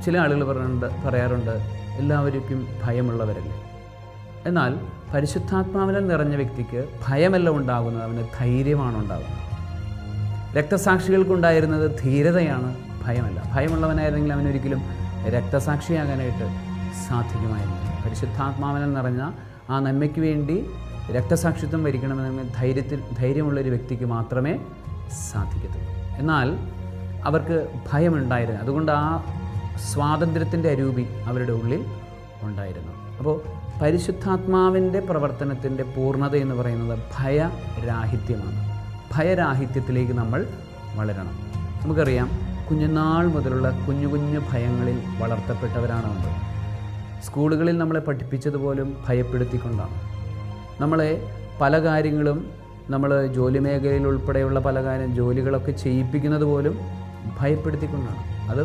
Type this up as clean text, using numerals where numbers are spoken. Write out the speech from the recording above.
ചില ആളുകൾ പറയാറുണ്ട് എല്ലാവർക്കും ഭയമുള്ളവരല്ലേ. എന്നാൽ പരിശുദ്ധാത്മാവിനാൽ നിറഞ്ഞ വ്യക്തിക്ക് ഭയമല്ല ഉണ്ടാകുന്നത്, അവന് ധൈര്യമാണ് ഉണ്ടാകുന്നത്. രക്തസാക്ഷികൾക്കുണ്ടായിരുന്നത് ധീരതയാണ്, ഭയമല്ല. ഭയമുള്ളവനായിരുന്നെങ്കിൽ അവനൊരിക്കലും രക്തസാക്ഷിയാകാനായിട്ട് സാധിക്കുമായിരുന്നു. പരിശുദ്ധാത്മാവിനാൽ നിറഞ്ഞ ആ നന്മയ്ക്ക് വേണ്ടി രക്തസാക്ഷിത്വം വരിക്കണമെന്ന് ധൈര്യമുള്ളൊരു വ്യക്തിക്ക് മാത്രമേ സാധിക്കത്തുള്ളൂ. എന്നാൽ അവർക്ക് ഭയമുണ്ടായിരുന്നു. അതുകൊണ്ട് ആ സ്വാതന്ത്ര്യത്തിൻ്റെ അരൂപി അവരുടെ ഉള്ളിൽ ഉണ്ടായിരുന്നു. അപ്പോൾ പരിശുദ്ധാത്മാവിൻ്റെ പ്രവർത്തനത്തിൻ്റെ പൂർണ്ണത എന്ന് പറയുന്നത് ഭയരാഹിത്യമാണ്. ഭയരാഹിത്യത്തിലേക്ക് നമ്മൾ വളരണം. നമുക്കറിയാം, കുഞ്ഞുനാൾ മുതലുള്ള കുഞ്ഞു കുഞ്ഞു ഭയങ്ങളിൽ വളർത്തപ്പെട്ടവരാണ് നമ്മൾ. സ്കൂളുകളിൽ നമ്മളെ പഠിപ്പിച്ചതുപോലും ഭയപ്പെടുത്തിക്കൊണ്ടാണ്. നമ്മളെ പല കാര്യങ്ങളും, നമ്മൾ ജോലി മേഖലയിൽ ഉൾപ്പെടെയുള്ള പല ജോലികളൊക്കെ ചെയ്യിപ്പിക്കുന്നത് പോലും ഭയപ്പെടുത്തിക്കൊണ്ടാണ്. അത്